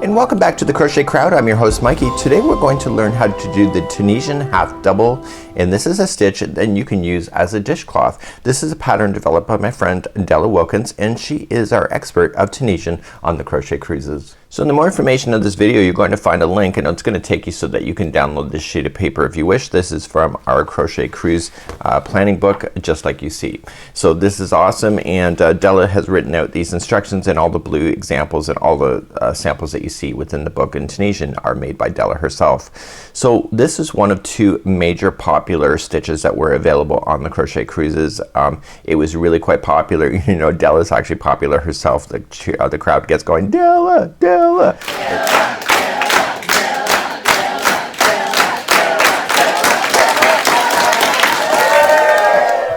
And welcome back to the Crochet Crowd. I'm your host Mikey. Today we're going to learn how to do the Tunisian half double, and this is a stitch that you can use as a dishcloth. This is a pattern developed by my friend Della Wilkins, and she is our expert of Tunisian on the Crochet Cruises. So in the more information of this video, you're going to find a link, and it's going to take you so that you can download this sheet of paper if you wish. This is from our Crochet Cruise planning book, just like you see. So this is awesome, and Della has written out these instructions, and all the blue examples and all the samples that you see within the book in Tunisian are made by Della herself. So this is one of two major popular stitches that were available on the Crochet Cruises. It was really quite popular. You know, Della's actually popular herself. The crowd gets going, Della, Della.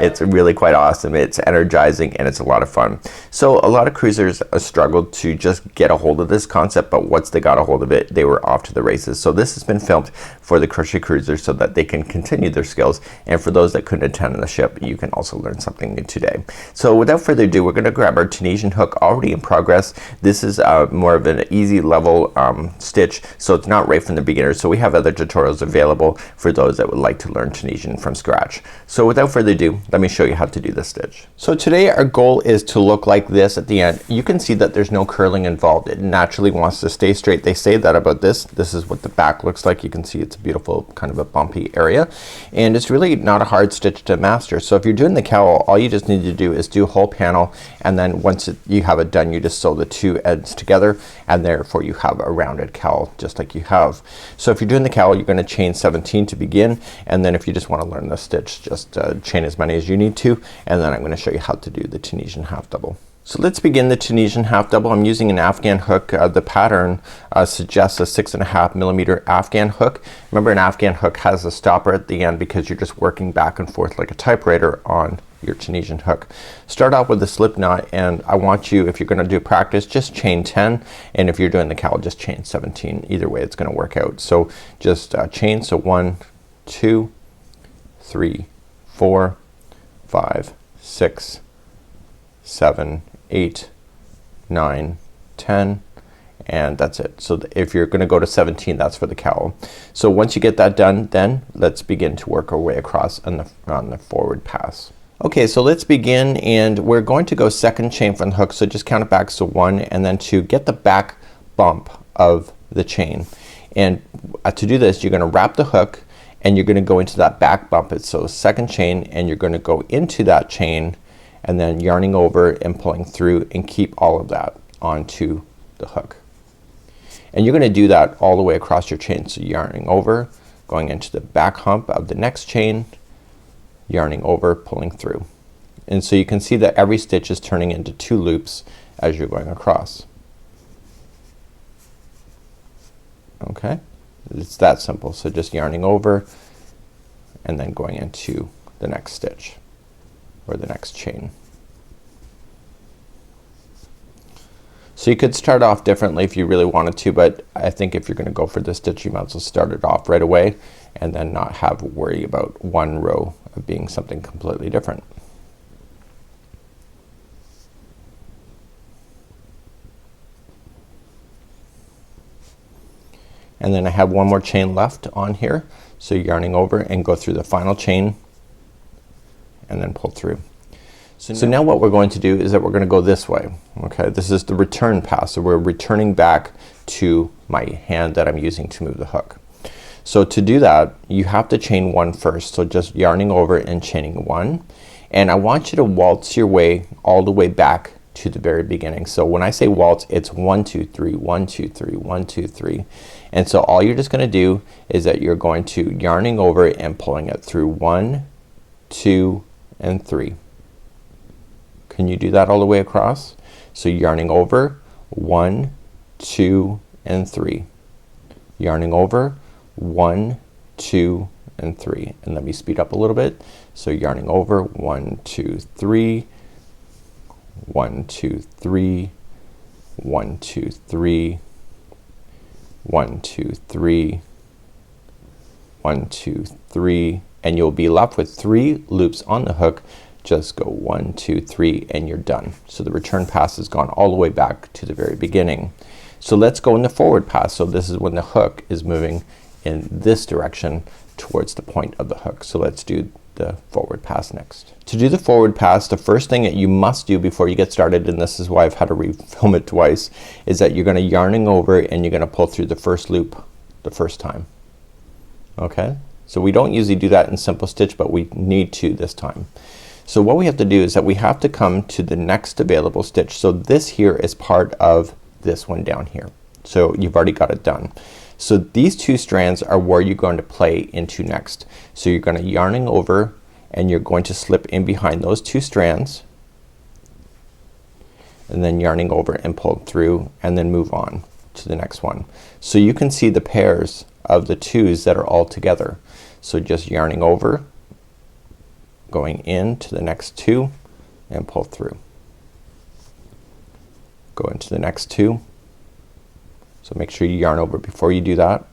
It's really quite awesome. It's energizing and it's a lot of fun. So a lot of cruisers struggled to just get a hold of this concept, but once they got a hold of it, they were off to the races. So this has been filmed for the Crochet Cruisers so that they can continue their skills, and for those that couldn't attend on the ship, you can also learn something new today. So without further ado, we're gonna grab our Tunisian hook already in progress. This is more of an easy level stitch, so it's not right from the beginner. So we have other tutorials available for those that would like to learn Tunisian from scratch. So without further ado, let me show you how to do this stitch. So today our goal is to look like this at the end. You can see that there's no curling involved. It naturally wants to stay straight. They say that about this. This is what the back looks like. You can see it's a beautiful kind of a bumpy area, and it's really not a hard stitch to master. So if you're doing the cowl, all you just need to do is do a whole panel, and then once you have it done, you just sew the two ends together, and therefore you have a rounded cowl just like you have. So if you're doing the cowl, you're gonna chain 17 to begin, and then if you just want to learn the stitch, just chain as many as you need to, and then I'm going to show you how to do the Tunisian half double. So let's begin the Tunisian half double. I'm using an Afghan hook. The pattern suggests a 6.5 millimeter Afghan hook. Remember, an Afghan hook has a stopper at the end because you're just working back and forth like a typewriter on your Tunisian hook. Start off with a slip knot, and I want you, if you're gonna do practice, just chain 10, and if you're doing the cowl, just chain 17. Either way it's gonna work out. So just chain. So 1, 2, 3, 4, 5, 6, 7, 8, 9, 10, and that's it. So if you're gonna go to 17, that's for the cowl. So once you get that done, then let's begin to work our way across on the forward pass. Okay, so let's begin, and we're going to go second chain from the hook. So just count it back. So 1 and then 2. Get the back bump of the chain, and to do this you're gonna wrap the hook and you're gonna go into that back bump. So second chain, and you're gonna go into that chain and then yarning over and pulling through, and keep all of that onto the hook. And you're gonna do that all the way across your chain. So yarning over, going into the back hump of the next chain, yarning over, pulling through. And so you can see that every stitch is turning into 2 loops as you're going across. Okay, it's that simple. So just yarning over and then going into the next stitch or the next chain. So you could start off differently if you really wanted to, but I think if you're gonna go for this stitch, you might as well start it off right away and then not have worry about one row of being something completely different. And then I have one more chain left on here, so yarning over and go through the final chain and then pull through. So now what we're going to do is that we're gonna go this way. Okay, this is the return pass, so we're returning back to my hand that I'm using to move the hook. So to do that, you have to chain 1 first. So just yarning over and chaining 1, and I want you to waltz your way all the way back to the very beginning. So when I say waltz, it's 1 2 3 1 2 3 1 2 3, and so all you're just gonna do is that you're going to yarning over and pulling it through 1 2 and 3. Can you do that all the way across? So yarning over, 1 2 and 3, yarning over, 1 2 and 3, and let me speed up a little bit. So yarning over, 1 2 3 1 2 3 1 2 3 1 2 3 1 2 3, and you'll be left with 3 loops on the hook. Just go 1 2 3 and you're done. So the return pass has gone all the way back to the very beginning. So let's go in the forward pass. So this is when the hook is moving in this direction towards the point of the hook. So let's do the forward pass next. To do the forward pass, the first thing that you must do before you get started, and this is why I've had to refilm it twice, is that you're gonna yarning over and you're gonna pull through the first loop the first time. Okay, so we don't usually do that in simple stitch, but we need to this time. So what we have to do is that we have to come to the next available stitch. So this here is part of this one down here. So you've already got it done. So these two strands are where you're going to play into next. So you're gonna yarning over and you're going to slip in behind those two strands and then yarning over and pull through and then move on to the next one. So you can see the pairs of the twos that are all together. So just yarning over, going into the next two and pull through. Go into the next two. So make sure you yarn over before you do that.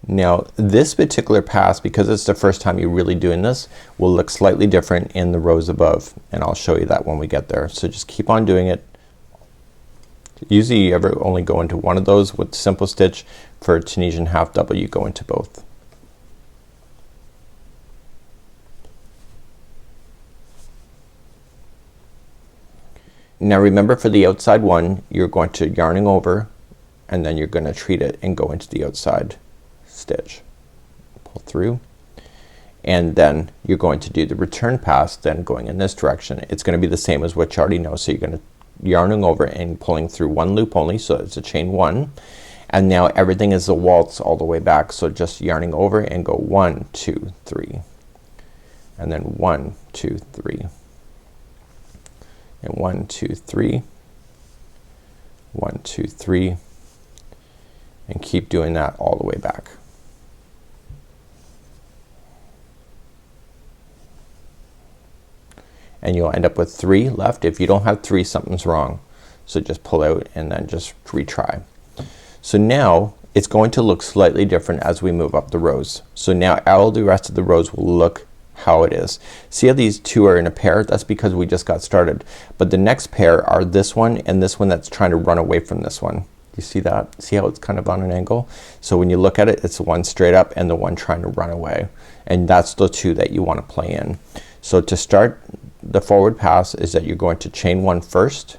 Now this particular pass, because it's the first time you're really doing this, will look slightly different in the rows above, and I'll show you that when we get there. So just keep on doing it. Usually you ever only go into one of those with simple stitch. For Tunisian half double you go into both. Now remember, for the outside one you're going to yarning over and then you're gonna treat it and go into the outside stitch. Pull through and then you're going to do the return pass, then going in this direction. It's gonna be the same as what you already know. So you're gonna yarning over and pulling through one loop only, so it's a chain one, and now everything is a waltz all the way back. So just yarning over and go 1 2 3 and then 1 2 3 and 1 2 3 1 2 3 and keep doing that all the way back. And you'll end up with 3 left. If you don't have 3, something's wrong. So just pull out and then just retry. So now it's going to look slightly different as we move up the rows. So now all the rest of the rows will look how it is. See how these two are in a pair? That's because we just got started. But the next pair are this one and this one that's trying to run away from this one. You see that? See how it's kind of on an angle? So when you look at it, it's the one straight up and the one trying to run away. And that's the two that you want to play in. So to start the forward pass is that you're going to chain one first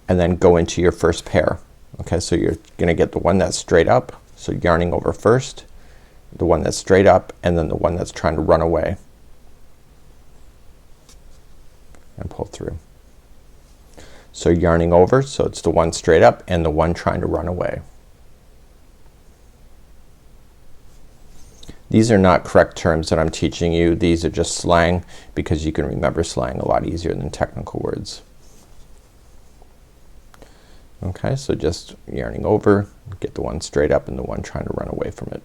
and then go into your first pair. Okay, so you're gonna get the one that's straight up. So yarning over first, the one that's straight up, and then the one that's trying to run away. And pull through. So yarning over, so it's the one straight up and the one trying to run away. These are not correct terms that I'm teaching you. These are just slang, because you can remember slang a lot easier than technical words. Okay, so just yarning over, get the one straight up and the one trying to run away from it.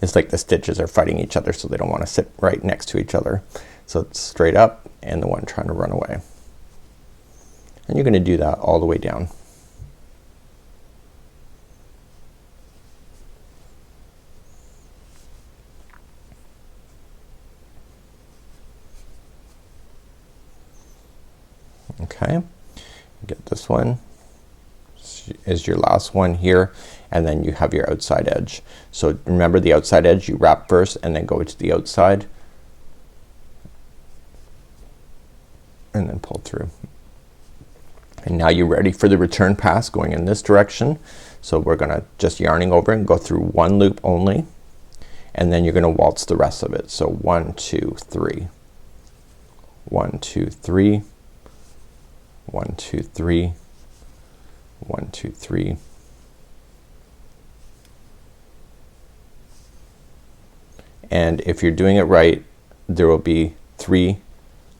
It's like the stitches are fighting each other, so they don't want to sit right next to each other. So it's straight up and the one trying to run away. And you're gonna do that all the way down. Okay, get this one is your last one here, and then you have your outside edge. So remember, the outside edge you wrap first and then go to the outside and then pull through. And now you're ready for the return pass going in this direction. So we're gonna just yarning over and go through one loop only, and then you're gonna waltz the rest of it. So 1 2 3 1 2 3 1 2 3 1 2 3 and if you're doing it right, there will be 3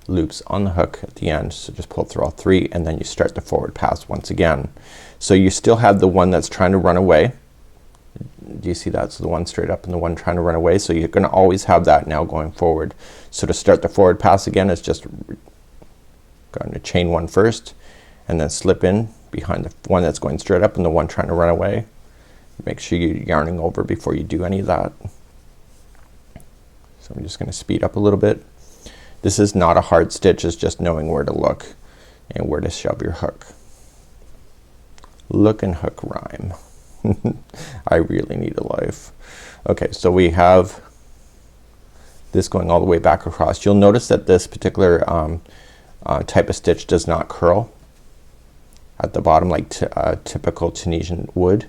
loops on the hook at the end. So just pull through all 3 and then you start the forward pass once again. So you still have the one that's trying to run away. Do you see that? So the one straight up and the one trying to run away. So you're gonna always have that now going forward. So to start the forward pass again, it's just going to chain one first and then slip in behind the one that's going straight up and the one trying to run away. Make sure you're yarning over before you do any of that. So I'm just gonna speed up a little bit. This is not a hard stitch, it's just knowing where to look. and where to shove your hook. Look and hook rhyme. I really need a life. Okay, so we have this going all the way back across. You'll notice that this particular type of stitch does not curl at the bottom like typical Tunisian would,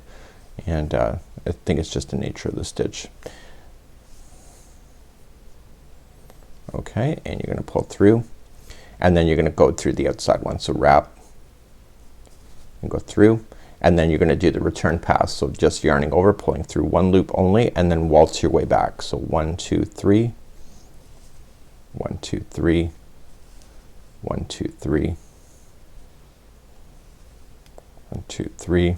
and I think it's just the nature of the stitch. Okay, and you're gonna pull through, and then you're gonna go through the outside one. So wrap and go through, and then you're gonna do the return pass. So just yarning over, pulling through one loop only, and then waltz your way back. So 1 2 3, 1 2 3, 1 2 3, 1 2 3,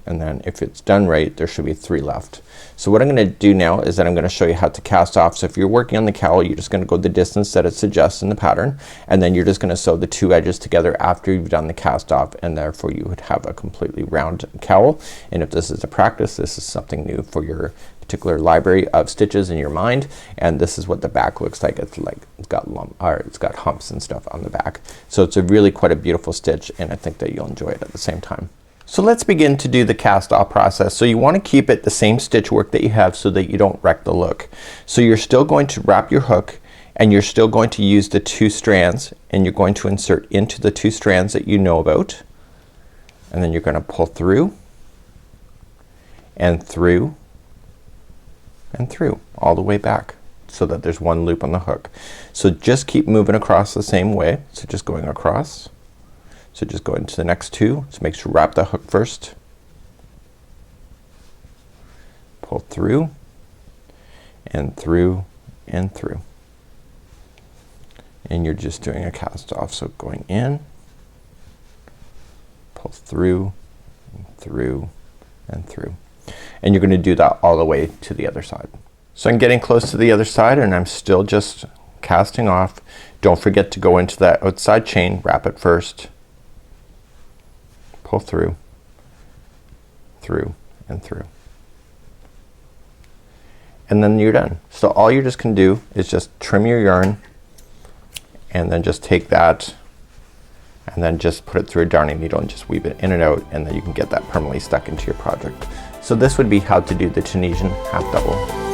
and then if it's done right, there should be 3 left. So what I'm gonna do now is that I'm gonna show you how to cast off. So if you're working on the cowl, you're just gonna go the distance that it suggests in the pattern, and then you're just gonna sew the 2 edges together after you've done the cast off, and therefore you would have a completely round cowl. And if this is a practice, this is something new for your particular library of stitches in your mind. And this is what the back looks like. It's got humps and stuff on the back. So it's a really quite a beautiful stitch, and I think that you'll enjoy it at the same time. So let's begin to do the cast off process. So you want to keep it the same stitch work that you have so that you don't wreck the look. So you're still going to wrap your hook, and you're still going to use the 2 strands, and you're going to insert into the 2 strands that you know about, and then you're gonna pull through and through and through all the way back so that there's 1 loop on the hook. So just keep moving across the same way. So just going across. So just go into the next 2. So make sure you wrap the hook first. Pull through and through and through. And you're just doing a cast off. So going in, pull through and through and through. And you're gonna do that all the way to the other side. So I'm getting close to the other side, and I'm still just casting off. Don't forget to go into that outside chain, wrap it first, pull through, through and through, and then you're done. So all you're just gonna do is just trim your yarn, and then just take that and then just put it through a darning needle and just weave it in and out, and then you can get that permanently stuck into your project. So this would be how to do the Tunisian half double.